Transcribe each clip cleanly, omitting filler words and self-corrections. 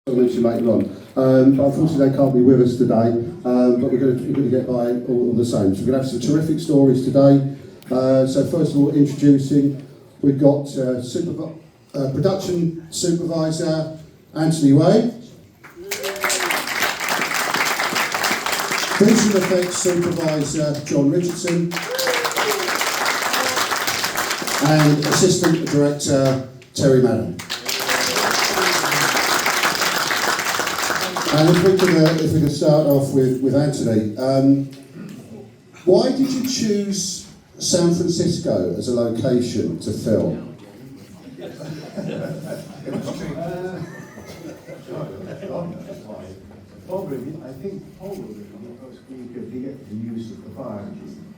I'll mention later on. But unfortunately they can't be with us today, but we're going to get by all the same. So we're going to have some terrific stories today. So first of all, introducing, we've got production supervisor Anthony Waye, visual effects supervisor John Richardson, and assistant director Terry Madden. And if we can start off with Anthony, why did you choose San Francisco as a location to film? Probably because we could get the use of the fire engine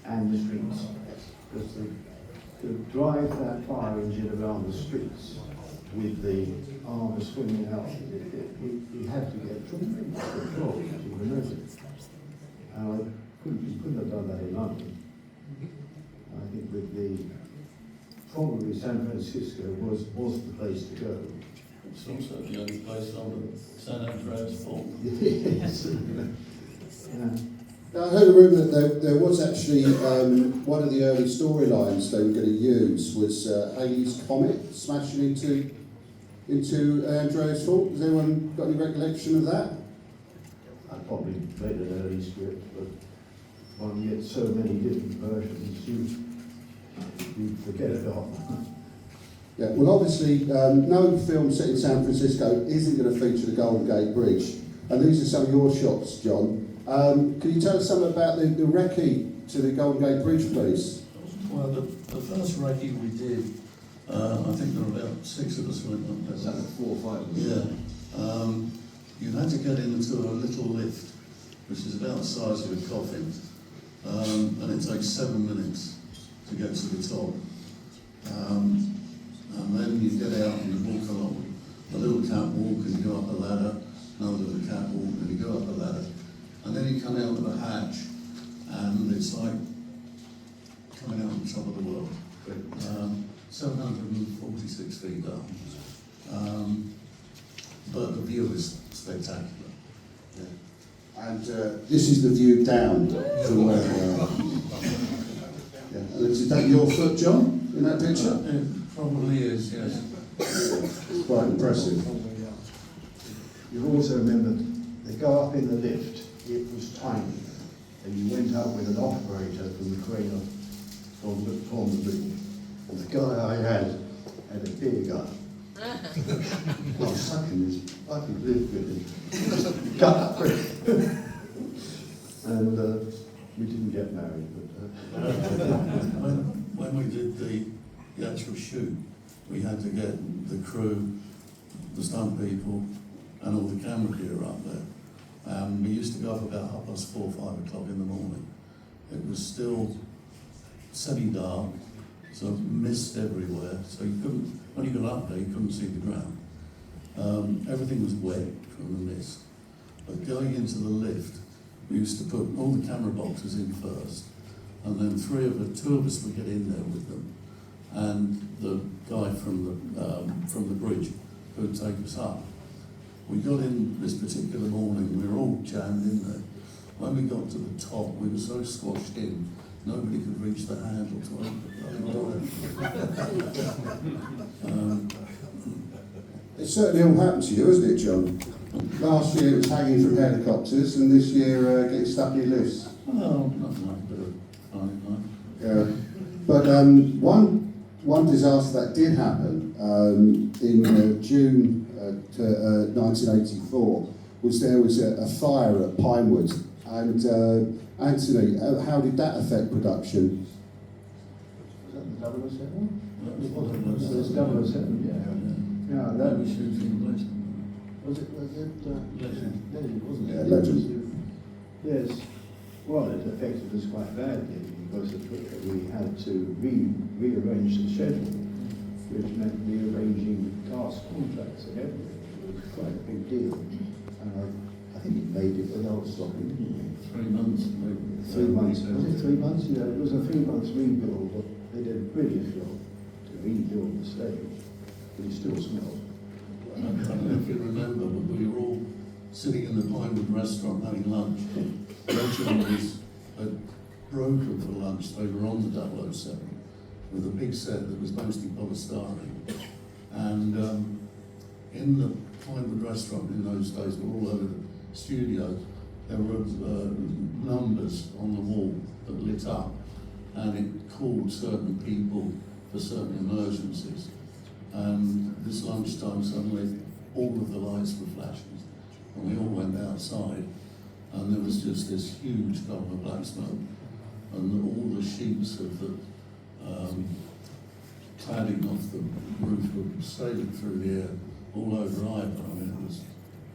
and the streets. Because to drive that fire engine around the streets with the arm swinging out, we had to get control to remove it. And we couldn't have done that in London. I think probably San Francisco was the place to go. It's also the only place on the San Andreas Fault. Yes. Yeah. Now, I heard a rumour that there was actually one of the early storylines they were going to use was Halley's Comet smashing into Andreas Fault. Has anyone got any recollection of that? I probably played an early script, but one gets so many different versions, you forget it all. Yeah, well obviously no film set in San Francisco isn't going to feature the Golden Gate Bridge, and these are some of your shots, John. Can you tell us something about the recce to the Golden Gate Bridge, please? Well, the first recce we did, I think there were about 6 of us went up there. Is that 4 or 5? Yeah. You had to get into a little lift, which is about the size of a coffin, and it takes 7 minutes to get to the top. And then you get out and you walk along a little catwalk and you go up a ladder, another little catwalk and you go up a ladder. And then you come out of a hatch and it's like coming out on top of the world. 746 feet up. But the view is spectacular. Yeah. And this is the view down from where we are. Yeah. And is that your foot, John, in that picture? It probably is, yes. It's quite impressive. You also remember they go up in the lift, it was tiny, and you went up with an operator from the crane on the bridge. And the guy I had a beer gun. I was sucking this fucking lift with him. Cut up quick. And we didn't get married. But, when we did the actual shoot, we had to get the crew, the stunt people, and all the camera gear up there. We used to go up about 4:30, 5 o'clock in the morning. It was still semi-dark, so mist everywhere. So you couldn't, when you got up there, you couldn't see the ground. Everything was wet from the mist. But going into the lift, we used to put all the camera boxes in first, and then 2 of us would get in there with them, and the guy from the bridge who would take us up. We got in this particular morning, we were all jammed in there. When we got to the top, we were so squashed in, nobody could reach the handle to open it. It certainly all happened to you, hasn't it, John? Last year it was hanging from helicopters, and this year getting stuck in lifts. Well, nothing like a bit of fun, Yeah. But one disaster that did happen in June 1984 was there was a fire at Pinewood, and Anthony, how did that affect production? was that the 007? It It was 007, yeah. Yeah, that was shooting Legend. was it Legend. Legend, wasn't it? Yeah, Legend. Yes. Well, it affected us quite badly because we had to rearrange the schedule, which meant rearranging cast contracts and everything. It was quite a big deal. And I think it made it without stopping, didn't it? 3 months, maybe. 3 months. Was it 3 months? Yeah, it was a 3 months rebuild, but they did a brilliant job to rebuild the stage, but it still smelled. I don't know if you remember sitting in the Pinewood restaurant having lunch. Legend had broken for lunch. They were on the 007 with a big set that was mostly polystyrene. And in the Pinewood restaurant in those days, but all over the studio, there were numbers on the wall that lit up, and it called certain people for certain emergencies. And this lunchtime, suddenly, all of the lights were flashing, and we all went outside, and there was just this huge column of black smoke, and all the sheets of the cladding off the roof were sailing through the air all over Ivor. I mean, it was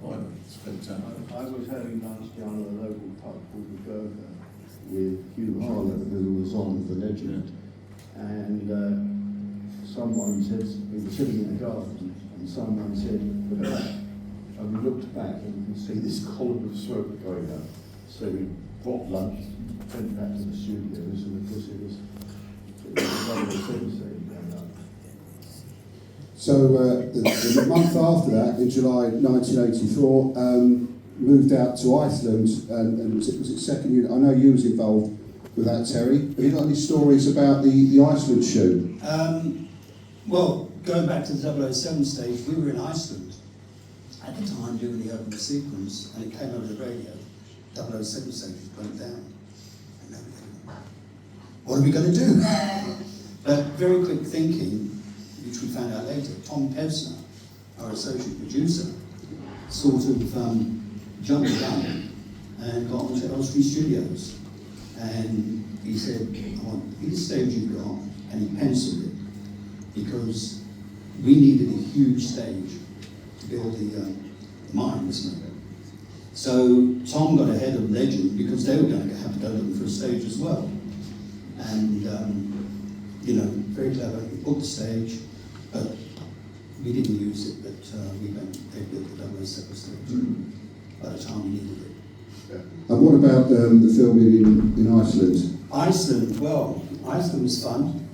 quite spectacular. I was having lunch down at a local pub called the Burger with Hugh Harlow, who was on The Legend, and someone said, we were sitting in the garden, and someone said, look at that. And we looked back and we could see this column of smoke going up. So we brought lunch, went back to the studios, and of course it was a sensation going up. So the month after that, in July 1984, moved out to Iceland, and was it second unit? I know you was involved with that, Terry. Have you got any stories about the Iceland shoot? Well, going back to the 007 stage, we were in Iceland at the time doing the opening sequence, and it came over the radio. 007 stage went down. And nobody knew. What are we going to do? But very quick thinking, which we found out later, Tom Pevsner, our associate producer, sort of jumped the gun and got onto Elstree Studios. And he said, I want this stage you've got, and he penciled it, because we needed a huge stage to build the mine, wasn't it? So Tom got ahead of Legend, because they were going to have to go looking for a stage as well. And, you know, very clever, he booked the stage, but we didn't use it, but they built the 007 stage by the time we needed it. And what about the filming in Iceland? Iceland, well, Iceland was fun.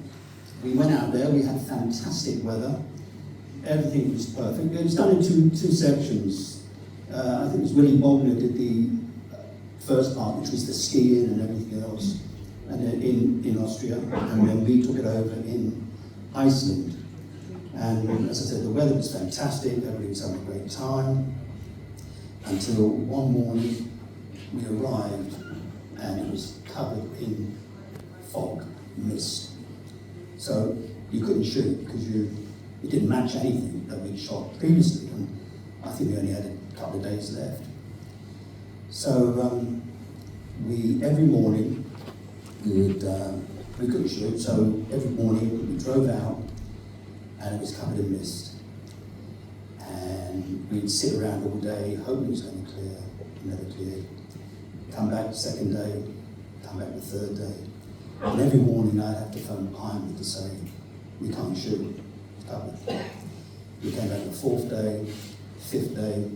We went out there, we had fantastic weather. Everything was perfect. It was done in two sections. I think it was Willie Bogner did the first part, which was the skiing and everything else, and then in Austria, and then we took it over in Iceland. And as I said, the weather was fantastic, everybody was having a great time, until one morning we arrived and it was covered in fog, mist. So you couldn't shoot because it didn't match anything that we'd shot previously, and I think we only had a couple of days left. So every morning we couldn't shoot, so every morning we drove out and it was covered in mist. And we'd sit around all day hoping it was going to clear, it never cleared. Come back the second day, come back the third day. And every morning I'd have to phone Pinewood to say, we can't shoot, it's covered. We came back the fourth day, fifth day,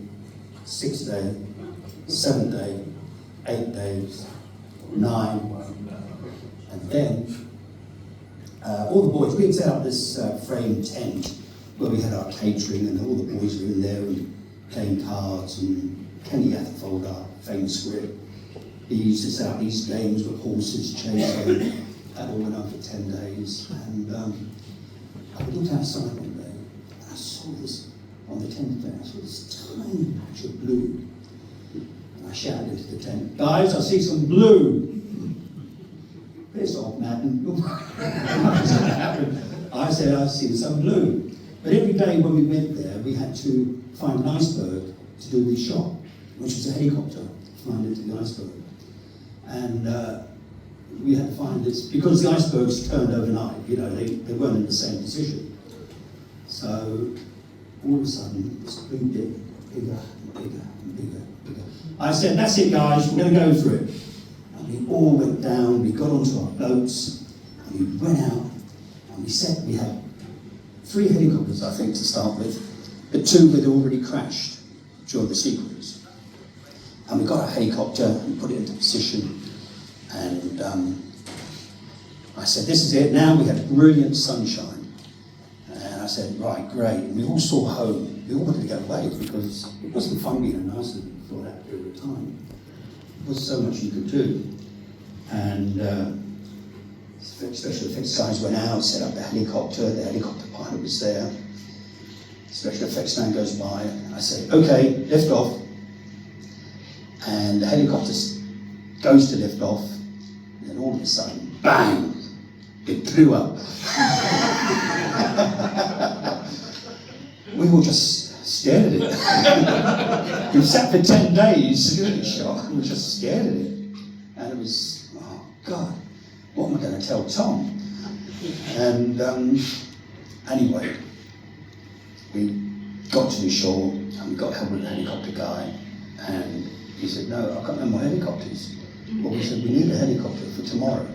sixth day, seventh day, 8 days, 9, and then all the boys, we had set up this framed tent where we had our catering and all the boys were in there and playing cards, and Kenny Atherfold, our famous script, he used to set up these games with horses chasing. That all went on for 10 days. And I looked outside one day and I saw this, on the 10th day, I saw this tiny patch of blue. And I shouted into the tent, guys, I see some blue. Piss off, Madden. What's going to happen? I said, I see some blue. But every day when we went there, we had to find an iceberg to do the shot, which was a helicopter flying into the iceberg. And we had to find this, because the icebergs turned overnight, you know, they weren't in the same position. So all of a sudden, this blue dip, bigger and bigger and bigger and bigger. I said, that's it guys, we're going to go for it. And we all went down, we got onto our boats, and we went out, and we had 3 helicopters, I think, to start with, but 2 had already crashed during the sequence. And we got a helicopter and put it into position, and I said, this is it now. We had brilliant sunshine, and I said, right, great. And we all saw home, we all wanted to get away because it wasn't fun being an Iceland for that period of time. There was so much you could do. And special effects guys went out, set up the helicopter pilot was there. Special effects man goes by, I say, okay, lift off. And the helicopter goes to lift off, and then all of a sudden, bang, it blew up. We all just stared at it. We sat for 10 days doing a shot, and we just stared at it. And it was, oh God, what am I going to tell Tom? And anyway, we got to the shore, and we got help with the helicopter guy, and he said, no, I've got no more helicopters. Well, we said, we need a helicopter for tomorrow.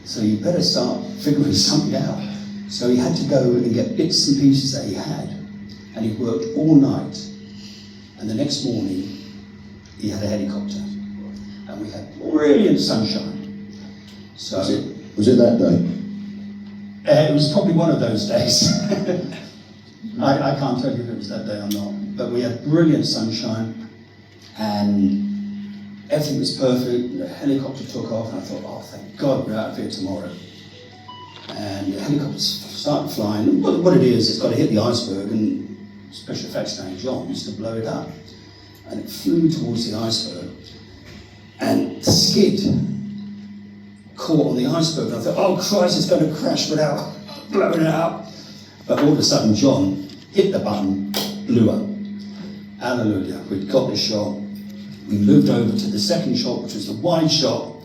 So you better start figuring something out. So he had to go and get bits and pieces that he had, and he worked all night. And the next morning, he had a helicopter, and we had brilliant sunshine. So Was it that day? it was probably one of those days. I can't tell you if it was that day or not, but we had brilliant sunshine, and everything was perfect. The helicopter took off, and I thought, oh, thank God we're out of here tomorrow. And the helicopter started flying. What it is, it's got to hit the iceberg, and special effects man John used to blow it up. And it flew towards the iceberg, and the skid caught on the iceberg. And I thought, oh Christ, it's going to crash without blowing it up. But all of a sudden, John hit the button, blew up. Hallelujah. We'd got the shot. We moved over to the second shot, which was the wide shot,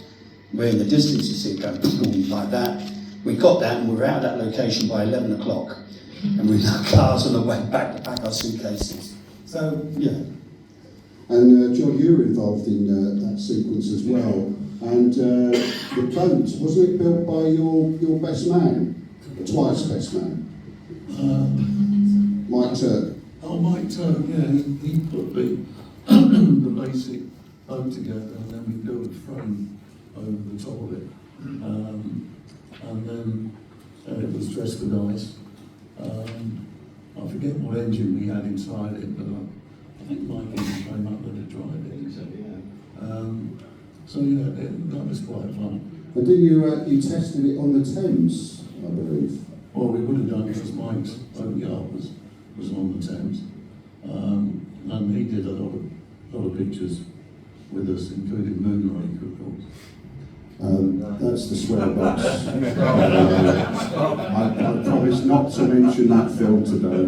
where in the distance you see it going boom, like that. We got that, and we were out of that location by 11 o'clock. And we had cars on the way back to pack our suitcases. So, yeah. And John, you were involved in that sequence as well. And the boat, wasn't it built by your best man? Or twice best man? Mike Turk. Oh, Mike Turk, yeah, he put the basic boat together, and then we built a frame over the top of it. And then it was dressed with ice. I forget what engine we had inside it, but I think Mike even came up with a drive it. So yeah, that was quite fun. And did you tested it on the Thames, I believe? Well, we would have done because Mike's boat yard was on the Thames. And he did a lot of pictures with us, including Moonrake, of course. That's the swear box. I promise not to mention that film today.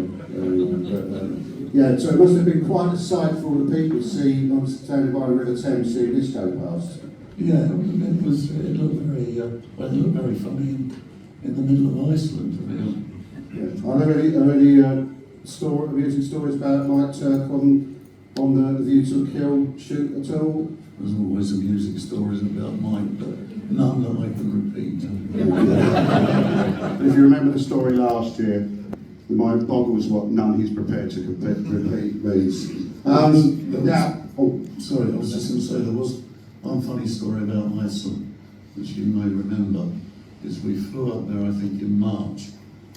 Yeah, so it must have been quite a sight for all the people to see. I was standing by the River Thames seeing this go past. Yeah, it looked very funny in the middle of Iceland, to be honest. Yeah. Are there any amusing stories about Mike Turk on the View to a Kill shoot at all? There's always amusing stories about Mike, but none that I can repeat. If you remember the story last year, the mind boggles what none he's prepared to repeat means. Sorry, I was just going to say there was one funny story about Iceland, which you may remember, is we flew up there, I think, in March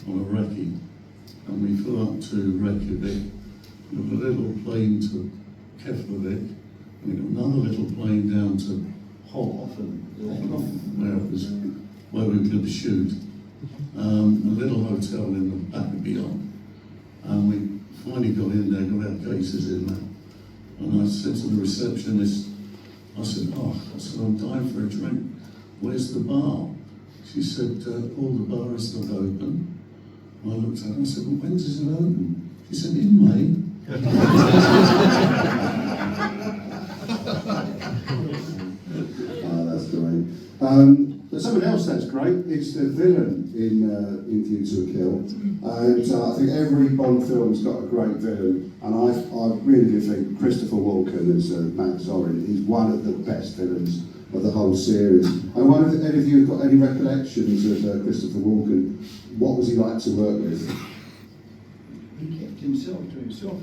on a recce, and we flew up to Reykjavik, with a little plane to Keflavik, and we got another little plane down to Hoffen, where we were going to shoot. A little hotel in the back of beyond, and we finally got in there, got our cases in there, and I said to the receptionist, I said, I'm dying for a drink, where's the bar? She said, all the bar is not open. And I looked at her and I said, well, when does it open? She said, in May. That's great. But something else that's great is the villain in View to a Kill. And I think every Bond film's got a great villain. And I really do think Christopher Walken as Matt Zorin is one of the best villains of the whole series. I wonder if any of you have got any recollections of Christopher Walken. What was he like to work with? He kept himself to himself.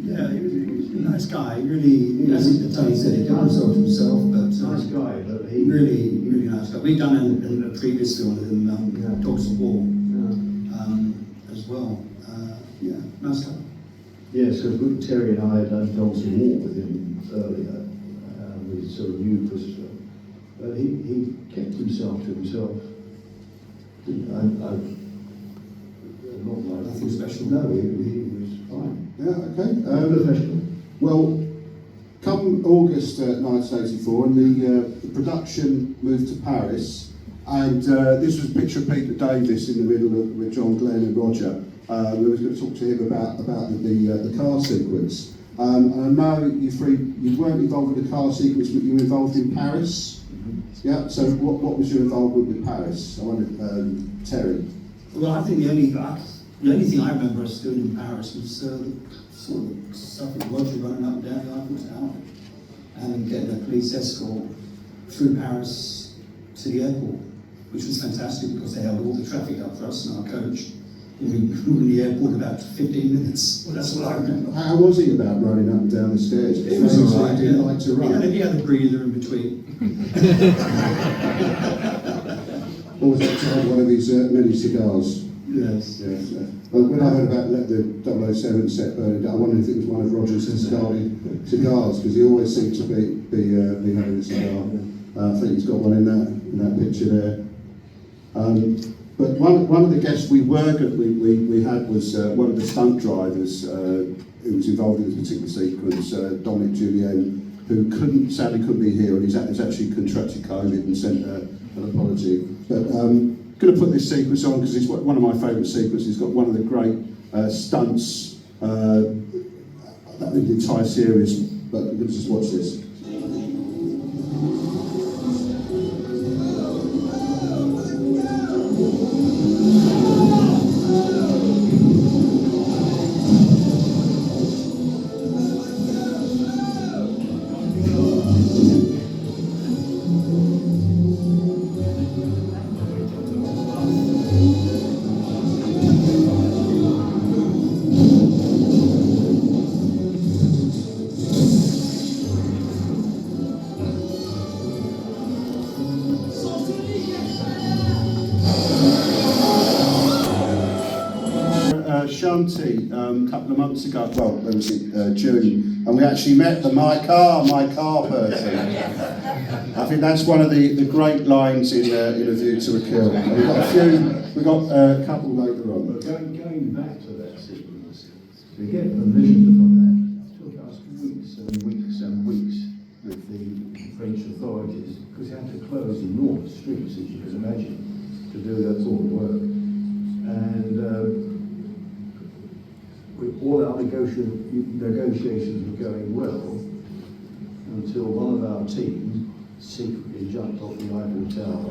Yeah, he was a nice guy. Really, as Tony said, he got himself to himself, but Nice guy, but he really nice guy. We've done a previous film with him, Dogs of War, as well. Yeah, nice guy. Yes, because Terry and I had done some walk with him earlier. We sort of knew Christopher, but he kept himself to himself. Not like Nothing special. No, he was fine. Yeah, okay. Professional. Well, come August 1984, and the production moved to Paris, and this was a picture of Peter Davis in the middle with John Glenn and Roger. We was going to talk to him about the car sequence. And I know you weren't involved with the car sequence, but you were involved in Paris. Mm-hmm. Yeah. So what was your involvement with Paris? I wondered, Terry. Well, I think the only thing I remember us doing in Paris was sort of stuff with Roger running up and down the Eiffel Tower and getting a police escort through Paris to the airport, which was fantastic because they held all the traffic up for us in our coach. We were in the airport in about 15 minutes. Well, that's what I remember. How was he about running up and down the stairs? It was all right. He didn't like to run. He had a breather in between. Or was it to have one of his many cigars? Yes. Yes. Well, when I heard about let the 007 set burning down, I wondered if it was one of Roger's discarded cigars, because he always seemed to be having a cigar. I think he's got one in that picture there. But one of the guests we had was one of the stunt drivers who was involved in this particular sequence, Dominic Julien, who sadly couldn't be here, and he's actually contracted COVID and sent an apology. But going to put this sequence on because it's one of my favourite sequences. It's got one of the great stunts in the entire series. But we're going to just watch this. Shanti, a couple of months ago, well, when was it, June, and we actually met the my car person. I think that's one of the great lines in A View to a Kill. And we've got a couple later on. But going back to that sequence, to get permission for that took us weeks and weeks and weeks with the French authorities, because they had to close enormous streets, as you can imagine, to do that sort of work. And all our negotiations were going well until one of our team secretly jumped off the Eiffel Tower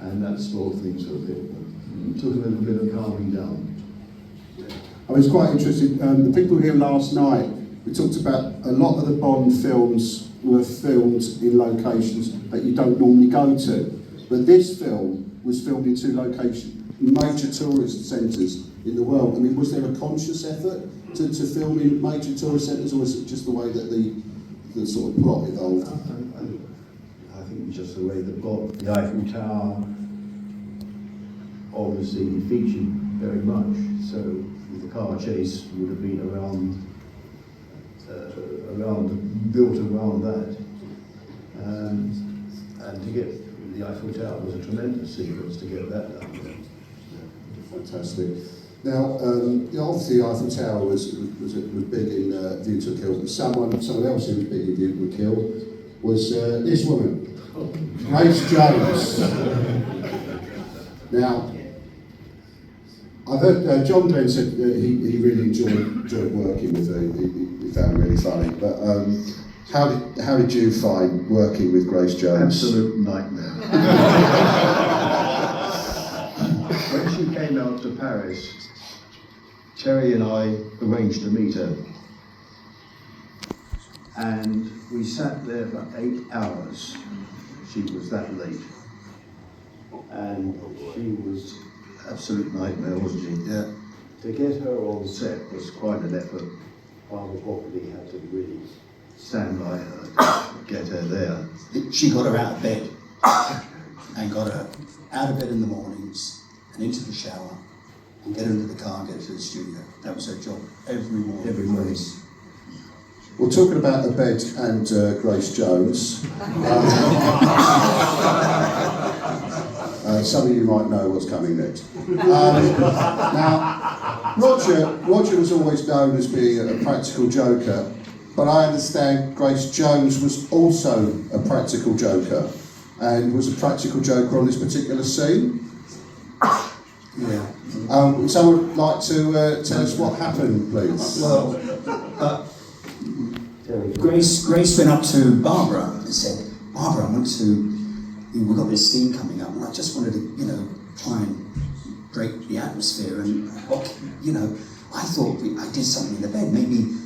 and that slowed things a bit. It took a little bit of calming down. I was quite interested. The people here last night, we talked about a lot of the Bond films were filmed in locations that you don't normally go to. But this film was filmed in two locations, major tourist centres in the world. I mean, was there a conscious effort to film in major tourist centres, or was it just the way that the sort of plot evolved? I think just the way the plot, the Eiffel Tower, obviously featured very much. So the car chase would have been built around that. And to get the Eiffel Tower was a tremendous sequence to get that done. Fantastic. Now, obviously, the Eiffel Tower was big in View to a Kill, but someone else who was big in View to a Kill was this woman, Grace Jones. Now, I've heard John Glenn said he really enjoyed working with her. He found her really funny. But how did you find working with Grace Jones? Absolute nightmare. When she came out to Paris, Terry and I arranged to meet her, and we sat there for 8 hours. She was that late, and she was absolute nightmare, wasn't she? Yeah. To get her on set was quite an effort. While the property had to really stand by her, get her there. She got her out of bed and got her out of bed in the mornings and into the shower and get into the car and get to the studio. That was her job every morning. Every morning. Well, talking about the bed and Grace Jones, some of you might know what's coming next. Now, Roger was always known as being a practical joker, but I understand Grace Jones was also a practical joker, and was a practical joker on this particular scene. Yeah. Would someone like to tell us what happened, please? Well, Grace went up to Barbara and said, Barbara, we've got this scene coming up, and I just wanted to, try and break the atmosphere. And, I thought I did something in the bed. Maybe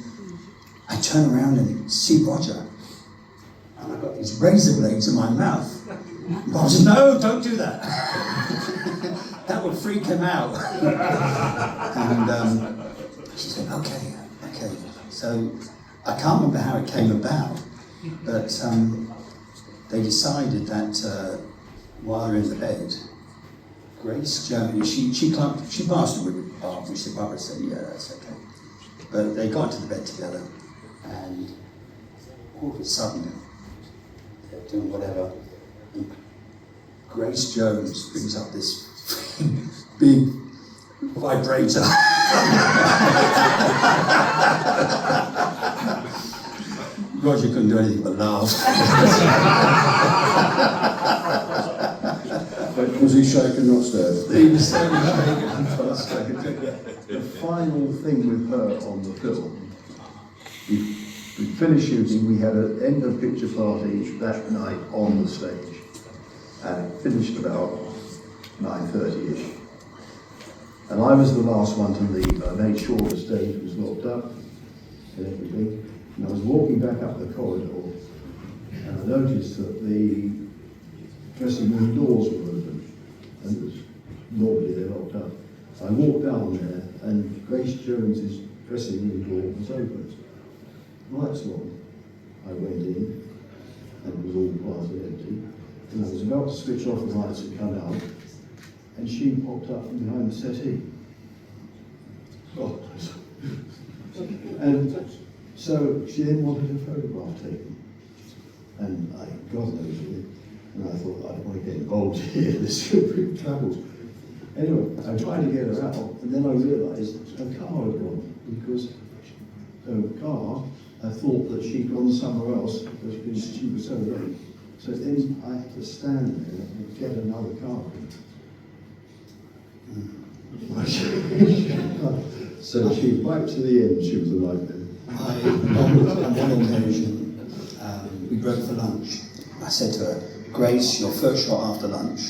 I turn around and see Roger, and I got these razor blades in my mouth. Barbara said, no, don't do that. That would freak him out. And she said, okay. So I can't remember how it came about, but they decided that while they're in the bed, Grace Jones, she passed away with Barbara. Barbara said, yeah, that's okay. But they got to the bed together, and all of a sudden, they're doing whatever, and Grace Jones brings up this big vibrator. Roger couldn't do anything but laugh. Was he shaken, not stirred? He was certainly shaken and frustrated. The final thing with her on the film, we finished shooting, we had an end of picture party that night on the stage, and it finished about 9:30ish. And I was the last one to leave. I made sure the stage was locked up and everything. And I was walking back up the corridor, and I noticed that the dressing room doors were open, and normally they're locked up. I walked down there, and Grace Jones's dressing room door was open. Lights on. I went in, and it was all quiet and empty. And I was about to switch off the lights and come out, and she popped up from behind the settee. Oh. And so she then wanted a photograph taken. And God knows it. And I thought, I don't want to get involved here, this could bring troubles. Anyway, I tried to get her out, and then I realised her car had gone, because her car, I thought that she'd gone somewhere else because she was so late. So then I had to stand there and get another car. So she, right to the end, she was a nightmare. On one occasion, we broke for lunch. I said to her, Grace, your first shot after lunch,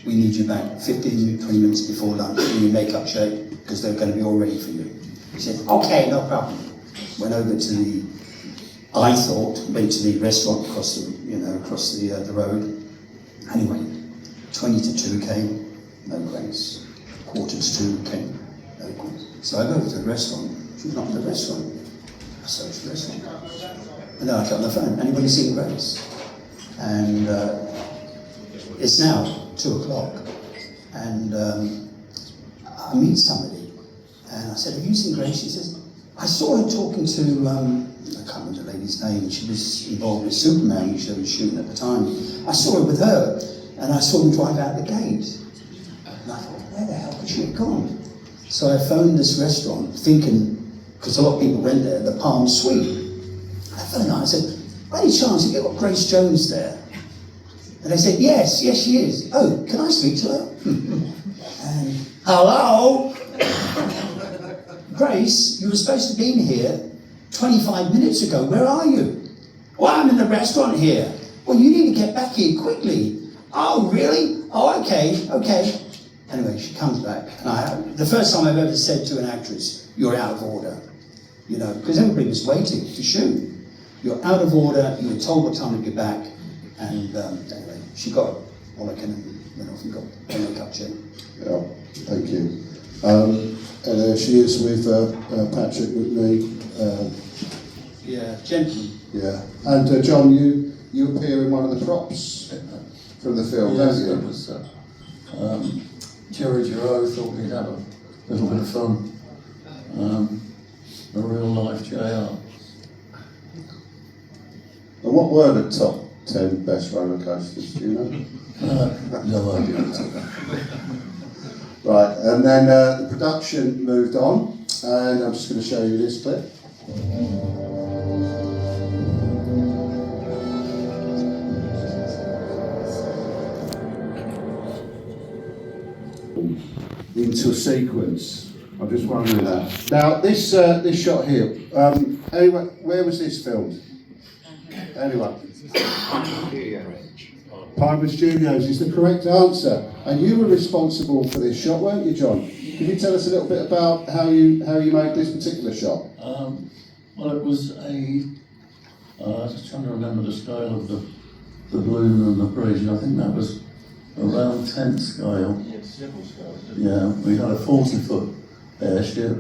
we need you back 15, 20 minutes before lunch in your makeup shape, because they're going to be all ready for you. She said, okay, no problem. Went over to the restaurant across the road. Anyway, 20 to 2 came, no Grace. 1:45 came, no Grace. So I go to the restaurant. She's not in the restaurant. I searched the restaurant. And then I got on the phone. Anybody seen Grace? And it's now 2:00. And I meet somebody. And I said, have you seen Grace? She says, I saw her talking to, I can't remember the lady's name. She was involved with Superman, which they were shooting at the time. I saw her with her. And I saw them drive out the gate. And I thought, where the hell could she have gone? So I phoned this restaurant, thinking, because a lot of people went there, the Palm Suite. I phoned her, I said, by any chance, have you got Grace Jones there? And they said, yes, she is. Oh, can I speak to her? And, hello? Grace, you were supposed to be in here 25 minutes ago. Where are you? Well, I'm in the restaurant here. Well, you need to get back here quickly. Oh, really? Oh, okay. Anyway, she comes back, and the first time I've ever said to an actress, you're out of order, because everybody was waiting to shoot. You're out of order, you were told what time to get back, and anyway, she got all I can and went off and got a makeup check. Yeah, thank you. And there she is with Patrick Whitney. Yeah, gentleman. Yeah, and John, you appear in one of the props from the film, Yes, don't you? it was, Jerry Giro thought we'd have a little bit of fun. A real life JR. And what were the top 10 best roller coasters, do you know? No idea at all. Right, and then the production moved on, and I'm just going to show you this clip. Into a sequence. I'm just wondering that. Now, this shot here. Anyway, where was this filmed? Anyone? Pinewood Studios is the correct answer, and you were responsible for this shot, weren't you, John? Can you tell us a little bit about how you made this particular shot? Well, it was just trying to remember the scale of the balloon and the bridge. I think that was around 10th scale. Yes, several scales. Yeah, we had a 40-foot airship,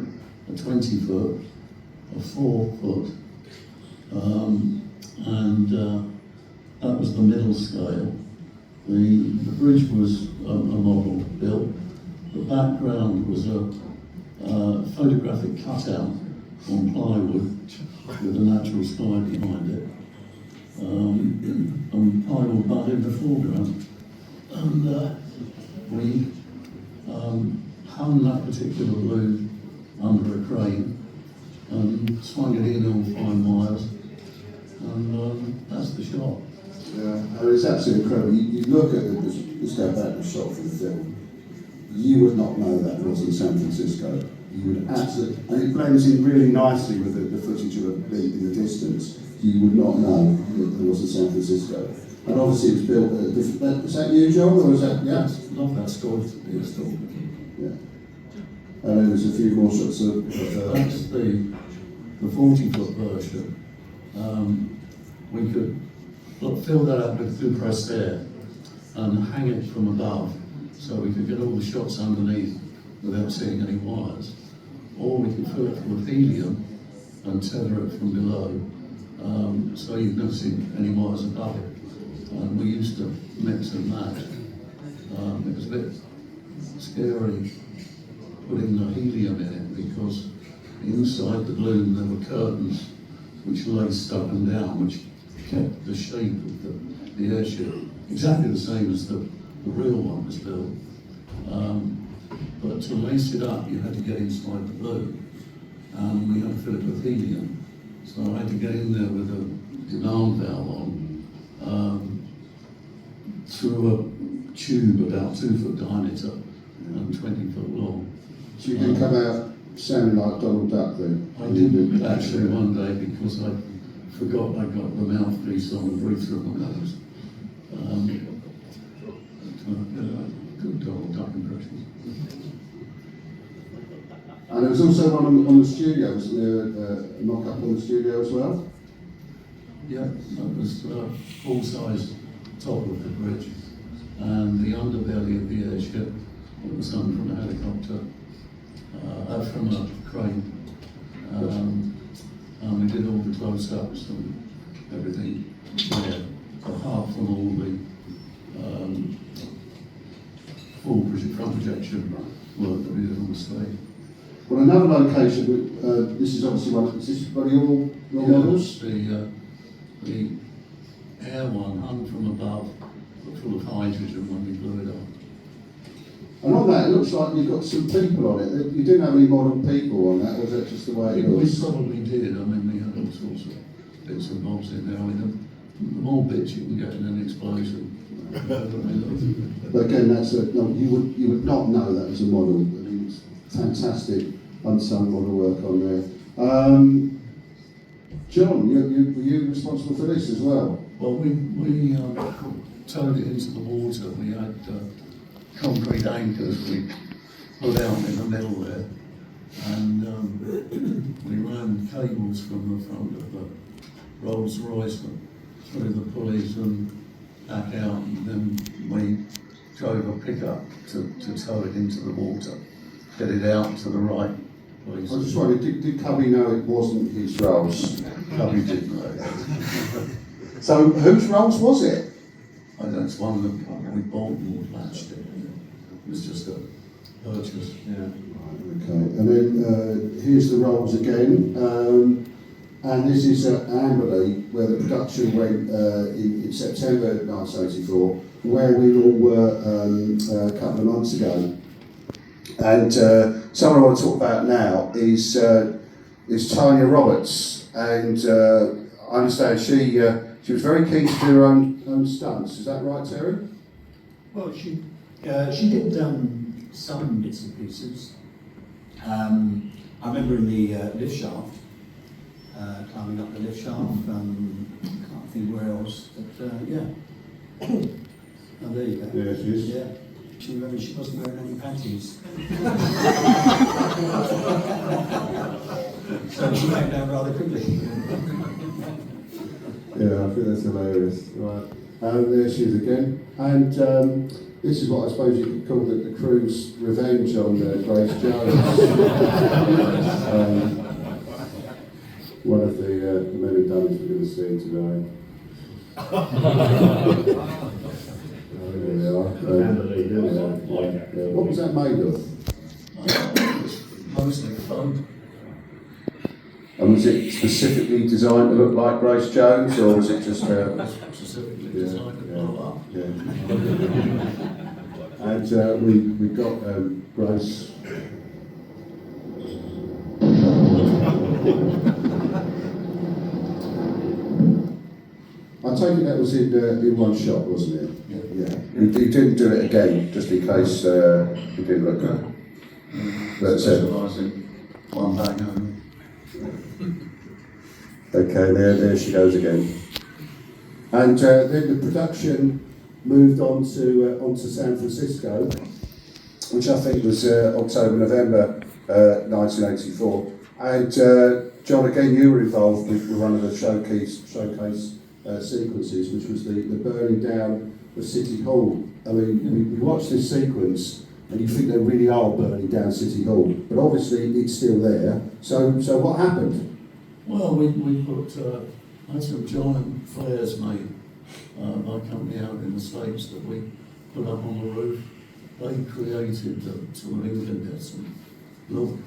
a 20-foot, a 4-foot, and that was the middle scale. The bridge was a model built. The background was a photographic cutout on plywood with a natural sky behind it. And plywood mud in the foreground. And we hung that particular balloon under a crane and swung it in on fine wires, and that's the shot. Yeah, I mean, it's absolutely incredible. You look at let's go back to the shot from the film. You would not know that was in San Francisco. You would absolutely, and it blends in really nicely with the footage of a blimp in the distance. You would not know that it was in San Francisco. And obviously it was built at a different, was that you, John, or was that, yeah? Love that story to be a story. Yeah. And then there's a few more shots of That's the 40-foot version. We could fill that up with compressed air and hang it from above, so we could get all the shots underneath without seeing any wires. Or we could fill it with helium and tether it from below, so you'd never see any wires above it. And we used to mix and match. It was a bit scary putting the helium in it, because inside the balloon there were curtains which laced up and down, which kept the shape of the airship exactly the same as the real one was built. But to lace it up, you had to get inside the balloon, and we had to fill it with helium. So I had to get in there with a demand valve on, through a tube about 2 foot diameter and 20 foot long. So you didn't come out sounding like Donald Duck then? I didn't actually one day, because I forgot I got the mouthpiece on and breathed through my nose. Good Donald Duck impressions. And there was also one on the studio, wasn't there, a mock-up on the studio as well? Yeah, that was full-size top of the bridge, and the underbelly of the airship. It was done from a helicopter, from a crane, and we did all the close-ups and everything there, apart from all the full front projection work that we did on the stage. Well, another location, this is obviously one of your models? The air one hung from above, full of hydrogen when we blew it up. And on that, it looks like you've got some people on it. You didn't have any modern people on that, or was that just the way it We was? probably did. I mean, we had all sorts of bits and bobs in there. I mean, the more bits you can get in an explosion. But again, you would not know that was a model. I mean, it's fantastic unsung model work on there. John, were you responsible for this as well? Well, we towed it into the water. We had concrete anchors we put out in the middle there, and we ran cables from the front of the Rolls Royce through the pulleys and back out, and then we drove a pickup to tow it into the water, get it out to the right place. I was just wondering, did Cubby know it wasn't his Rolls? Cubby did know. So whose Rolls was it? I don't know, it's one that we bought and latched it. It was just a purchase. Yeah. Okay, and then here's the roles again. And this is at Amberley, where the production went in September 1984, where we all were a couple of months ago. And someone I want to talk about now is Tanya Roberts, and I understand she was very keen to do her own stunts. Is that right, Terry? Well, she did some bits and pieces. I remember in the lift shaft, climbing up the lift shaft. Can't think where else, but yeah. Oh, there you go. Yeah, she is. Yeah. She wasn't wearing any panties. So she came down rather quickly. Yeah, I think that's hilarious. Right. And there she is again. And this is what I suppose you could call the crew's revenge on Grace Jones. One of the men who done it we're going to see today. There they are. Yeah. What was that made of? Mostly foam. And was it specifically designed to look like Grace Jones, or was it just Specifically designed to blow up. Yeah. And we got Grace. I take it that was in one shot, wasn't it? Yeah. He didn't do it again, just in case he didn't look good. That's it. Specialising one bag only. Okay, there she goes again. And then the production moved on to San Francisco, which I think was October, November 1984. And John, again, you were involved with one of the showcase sequences, which was the burning down of City Hall. I mean, we watched this sequence and you think they really are burning down City Hall, but obviously it's still there. So what happened? Well, we put, I took John and Flair's made my company out in the States that we put up on the roof. They created the sort of incandescent look.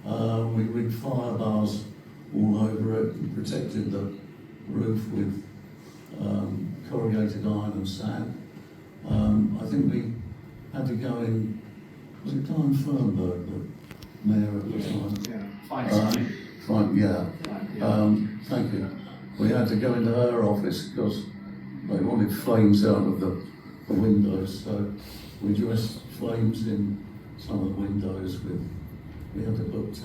We rigged fire bars all over it and protected the roof with corrugated iron and sand. I think we had to go in, was it Diane Fernberg, the mayor at the time? Yeah. Fine. Fine, yeah. Yeah. Thank you. We had to go into her office because they wanted flames out of the windows, so we dressed flames in some of the windows we had to put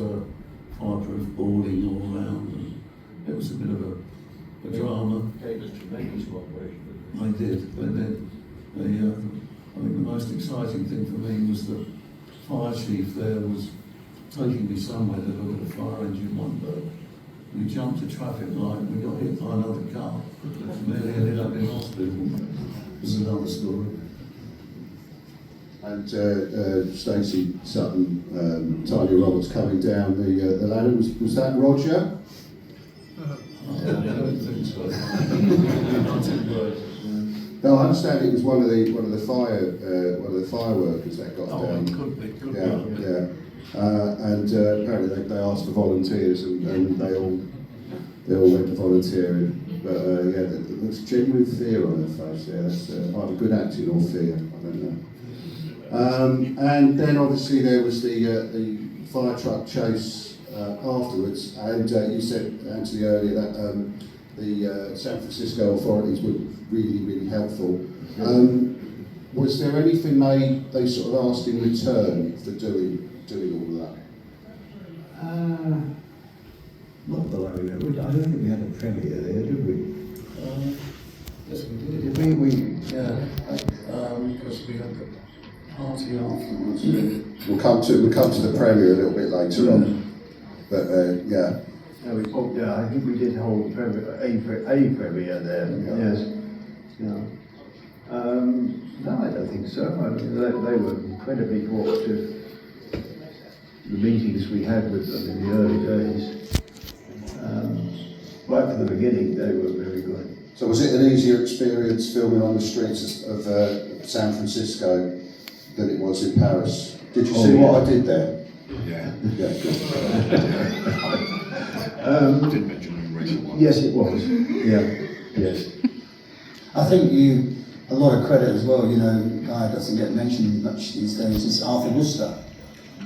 fireproof boarding all around, and it was a bit of a drama. Gave us tremendous cooperation. They did. I think the most exciting thing for me was the fire chief there was taking me somewhere to look at a fire engine one day. We jumped a traffic light and we got hit by another car. Nearly ended up in hospital. It's another story. And Stacey Sutton, Tanya Roberts coming down the ladder. Was that Roger? I don't think so. Not in words. No, I understand it was one of the fire workers that got down. Could be. Yeah. And apparently they asked for volunteers, and they all went to volunteering. But yeah, there's genuine fear on her face. Yeah, that's either good acting or fear. I don't know. And then obviously there was the fire truck chase afterwards, and you said, Anthony, earlier that the San Francisco authorities were really, really helpful. Was there anything they sort of asked in return for doing all of that? Not that I remember. I don't think we had a premiere there, did we? Yes, we did. Did we? Yeah, because we had the party afterwards. We'll come to the premiere a little bit later on. But yeah. Yeah, I think we did hold a premiere there. Yeah. Yes. Yeah. No, I don't think so. I mean, they were incredibly cooperative. The meetings we had with them in the early days, right from the beginning, they were very good. So was it an easier experience filming on the streets of San Francisco than it was in Paris, Did you see what I did there? Yeah. Yeah, good. Didn't mention him recently. Yes, it was. Yeah, yes. I think a lot of credit as well, you know, a guy doesn't get mentioned much these days, is Arthur Worcester,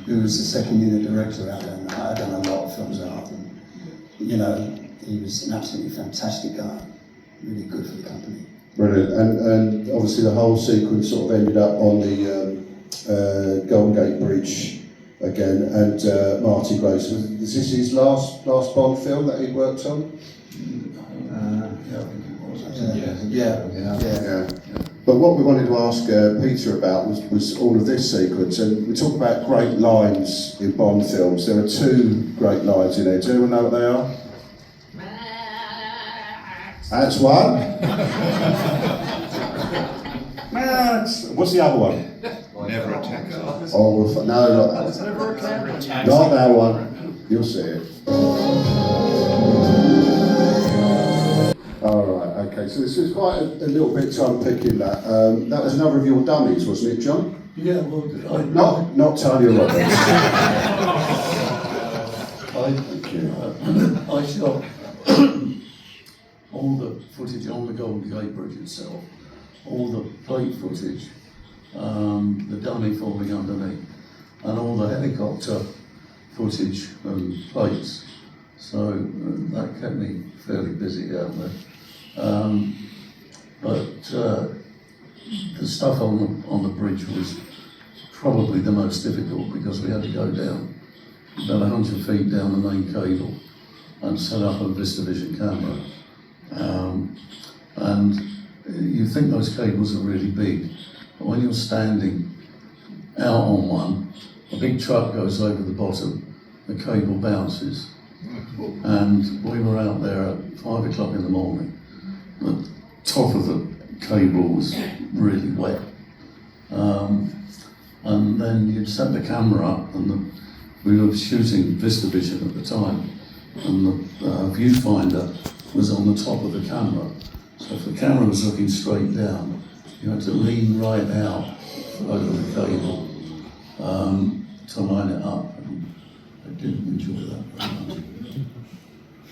who was the second unit director out there, and I've done a lot of films with Arthur. You know, he was an absolutely fantastic guy, really good for the company. Brilliant. And obviously the whole sequence sort of ended up on the Golden Gate Bridge again, and Marty Grace. Was this his last Bond film that he worked on? Yeah, I think it was. Yeah. But what we wanted to ask Peter about was all of this sequence, and we talk about great lines in Bond films. There are two great lines in there. Does anyone know what they are? That's one. What's the other one? Never attack us. Oh, no, not that one. Not that one. You'll see it. All right, okay. So this was quite a little bit to unpick in that. That was another of your dummies, wasn't it, John? Yeah, well, Not Tanya Roberts. I shot all the footage on the Golden Gate Bridge itself, all the plate footage, the dummy falling underneath, and all the helicopter footage and plates. So that kept me fairly busy out there. But the stuff on the bridge was probably the most difficult, because we had to go down about 100 feet down the main cable and set up a VistaVision camera. And you think those cables are really big, but when you're standing out on one, a big truck goes over the bottom, the cable bounces. And we were out there at 5 o'clock in the morning. The top of the cable was really wet. And then you'd set the camera up, and we were shooting VistaVision at the time, and the viewfinder was on the top of the camera. So if the camera was looking straight down, you had to lean right out over the cable to line it up, and I didn't enjoy that very much.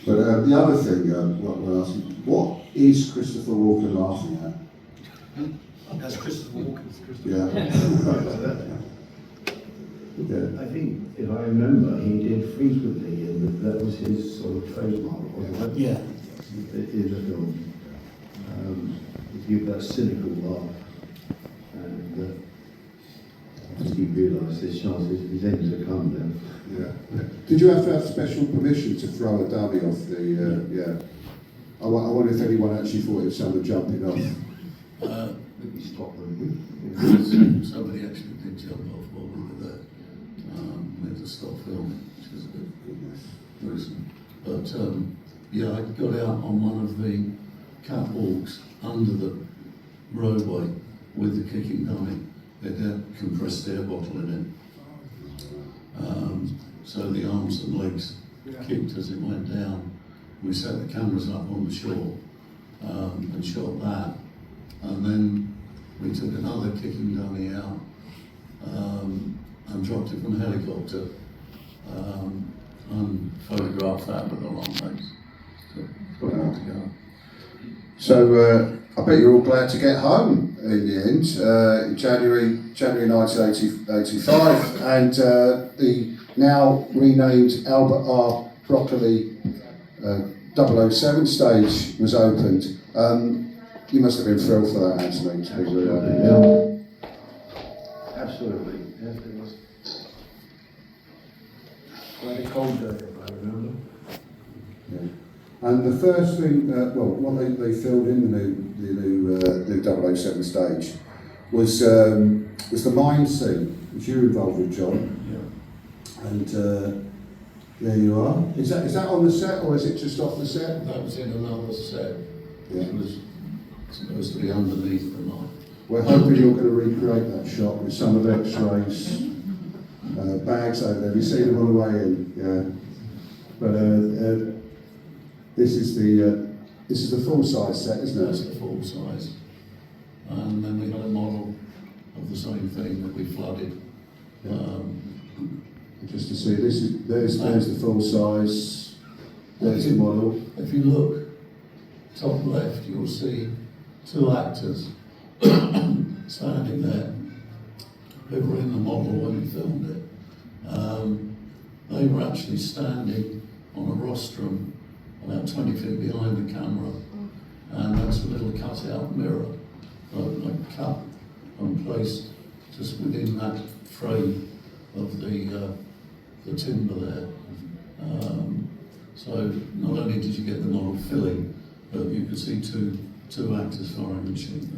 But the other thing, we're asking, what is Christopher Walken laughing at? That's Christopher Walken. Yeah. I think, if I remember, he did frequently, and that was his sort of trademark, wasn't it? Yeah. In the film. To give that cynical laugh. And he realised his chances, his end to come then. Yeah. Did you have to have special permission to throw a dummy off the? Yeah. I wonder if anyone actually thought it was someone jumping off. Maybe Scotland. Somebody actually did jump off while we were there. We had to stop filming, which was a bit gruesome. But yeah, I got out on one of the catwalks under the roadway with the kicking dummy. It had a compressed air bottle in it. So the arms and legs kicked as it went down. We set the cameras up on the shore and shot that. And then we took another kicking dummy out and dropped it from a helicopter and photographed that with a long legs. So got it all together. So I bet you're all glad to get home in the end. In January 1985, and the now renamed Albert R. Broccoli 007 stage was opened. You must have been thrilled for that, Anthony. Absolutely. Yes, it was quite a cold day, if I remember. Yeah. And the first thing, what they filmed in the new 007 stage was the mine scene, which you were involved with, John. Yeah. And there you are. Is that on the set, or is it just off the set? That was in another set. Yeah. It was supposed to be underneath the mine. We're hoping you're going to recreate that shot with some of the X-rays, bags over there. Have you seen them on the way in? Yeah. But this is the full size set, isn't That's it? the full size. And then we had a model of the same thing that we flooded Just to see, there's the full size, there's the model. If you look top left, you'll see two actors standing there who were in the model when we filmed it. They were actually standing on a rostrum about 20 feet behind the camera, and that's a little cut-out mirror, like cut and placed just within that frame of the timber there. So not only did you get the model filling, but you could see two actors firing the machine.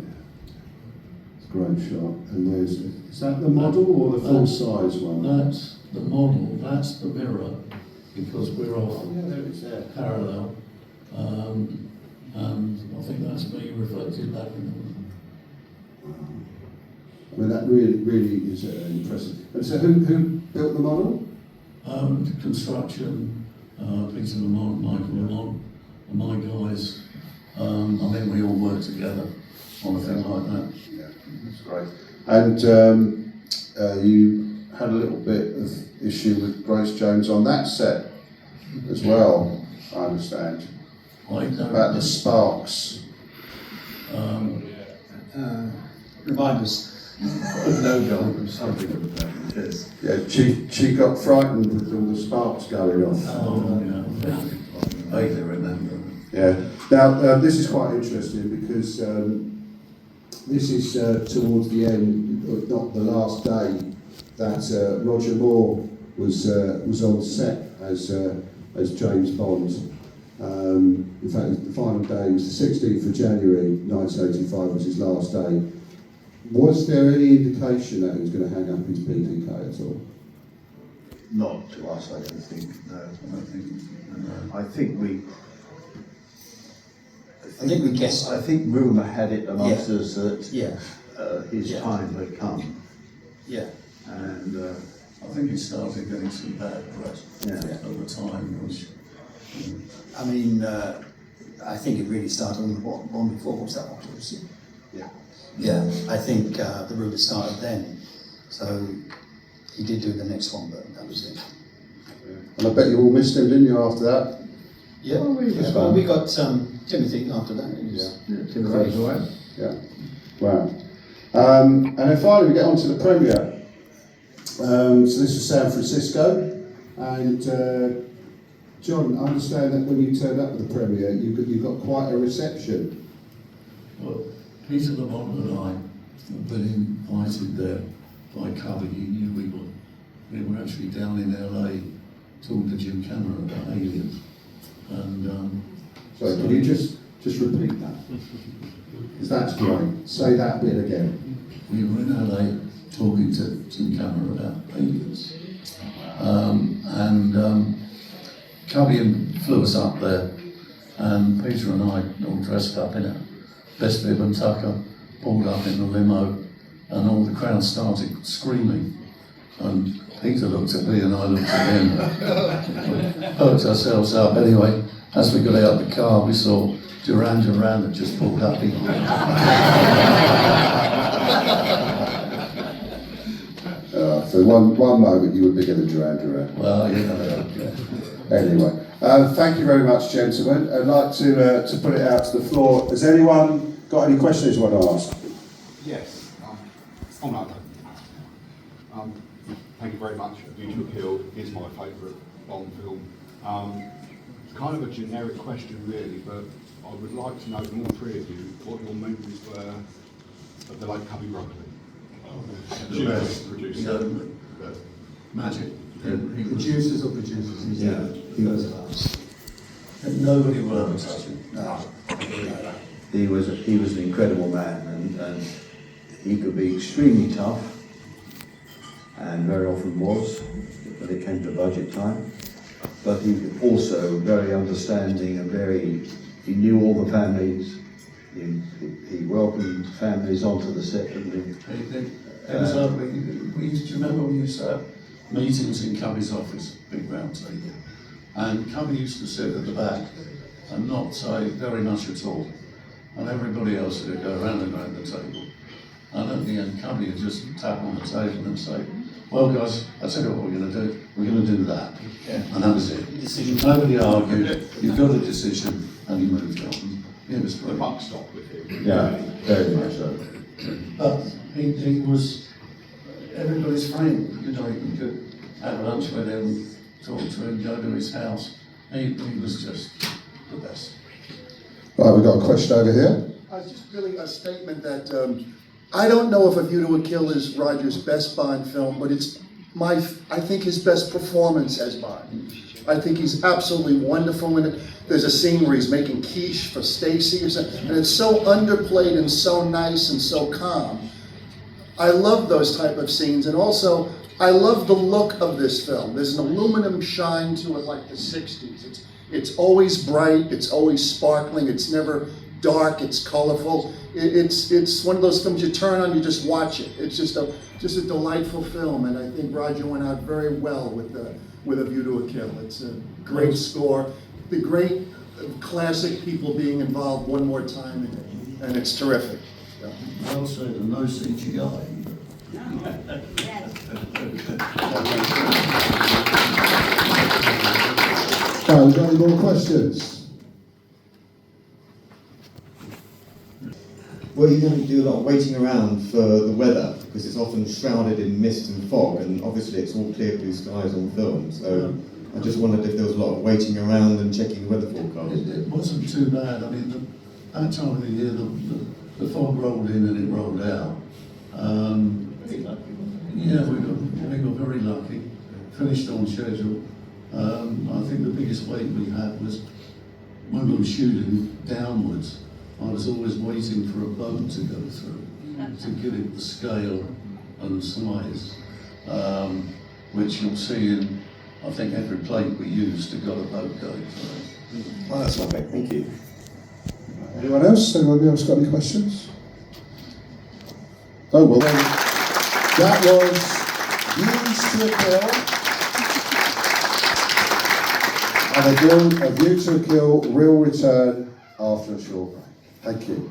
It's a great shot. And is that the model or the full size one? That's the model, that's the mirror, because we're off there it is there. parallel. And I think that's me reflected back in the I mean, that really is impressive. And so who built the model? construction, Peter Lamont, Michael Lamont, and my guys. I mean, we all work together on a thing like that. Yeah, that's great. And you had a little bit of issue with Grace Jones on that set as well, I understand. I don't About the sparks. Remind us. No goal, something of that, yes. Yeah, she got frightened with all the sparks going off. Oh, yeah. Vaguely remember. Yeah. Now, this is quite interesting because this is towards the end, not the last day, that Roger Moore was on set as James Bond. In fact, the final day was the 16th of January 1985 was his last day. Was there any indication that he was going to hang up his PDK at all? Not to us, I don't think, no. I think we guessed. I think rumour had it amongst us that Yeah. his time had come. Yeah. And I think it started getting some bad press yeah. over time. Which, I mean, I think it really started on the one before. What was that one? Yeah. Yeah, I think the rumour started then. So he did do the next one, but that was it. And I bet you all missed him, didn't you, after that? Yeah, fun. we got Timothy after that. It was Timothy was all right. Yeah. Wow. And then finally we get on to the premiere. So this was San Francisco, and John, I understand that when you turned up at the premiere, you got quite a reception. well, Peter Lamont and I had been invited there by Cubby. He knew we were. We were actually down in LA talking to Jim Cameron about aliens. And So can you just repeat that? Because that's great. Say that bit again. we were in LA talking to Jim Cameron about aliens. Cubby flew us up there, and Peter and I, all dressed up in a best bib and tucker, pulled up in the limo, and all the crowd started screaming. And Peter looked at me and I looked at him. Perked ourselves up. Anyway, as we got out of the car, we saw Duran Duran had just pulled up. For one moment you were bigger than Duran Duran. Well, you know. Yeah. Anyway, thank you very much, gentlemen. I'd like to put it out to the floor. Has anyone got any questions you want to ask? Yes. Oh no. Thank you very much. Mutual Kill is my favourite Bond film. It's kind of a generic question, really, but I would like to know from all three of you what your memories were of the late Cubby Broccoli. The best Producer. Magic. producers or producers. Yeah. He was Nobody will ever touch him. no. He was an incredible man, and he could be extremely tough, and very often was when it came to budget time. But he was also very understanding and he knew all the families. He welcomed families onto the set. We used to remember we used to have meetings in Cubby's office, big round table, and Cubby used to sit at the back and not say very much at all, and everybody else would go around the table, and at the end Cubby would just tap on the table and say, well guys, I'll tell you what we're going to do. We're going to do that. And that was it. Decision. Nobody argued. You got a decision and you moved on. It was The brilliant. buck stopped with him. Yeah, very much so. But he was everybody's friend. You know, you could have lunch with him, talk to him, go to his house. He was just the best. Right, we've got a question over here. Just really a statement that I don't know if A View to a Kill is Roger's best Bond film, but it's I think his best performance as Bond. I think he's absolutely wonderful in it. There's a scene where he's making quiche for Stacy or something, and it's so underplayed and so nice and so calm. I love those type of scenes, and also I love the look of this film. There's an aluminum shine to it like the 60s. It's always bright, it's always sparkling, it's never dark, it's colorful. It's one of those films you turn on, you just watch it. It's just a delightful film, and I think Roger went out very well with A View to a Kill. It's a great score, the great classic people being involved one more time in it, and it's terrific. Yeah. Well said, and no CGI. Right, we've got any more questions? Well, you're going to do a lot of waiting around for the weather because it's often shrouded in mist and fog, and obviously it's all clear blue skies on film. So I just wondered if there was a lot of waiting around and checking the weather forecast. It wasn't too bad. I mean, that time of the year, the fog rolled in and it rolled out. Yeah, we got very lucky. Finished on schedule. I think the biggest wait we had was when we were shooting downwards. I was always waiting for a boat to go through to give it the scale and size, which you'll see in, I think, every plate we used to got a boat going through. Oh, that's lovely. Thank you. Anyone else? Anyone else got any questions? Oh, well then, that was Views to a Kill. And A View to a Kill, real return after a short break. Thank you.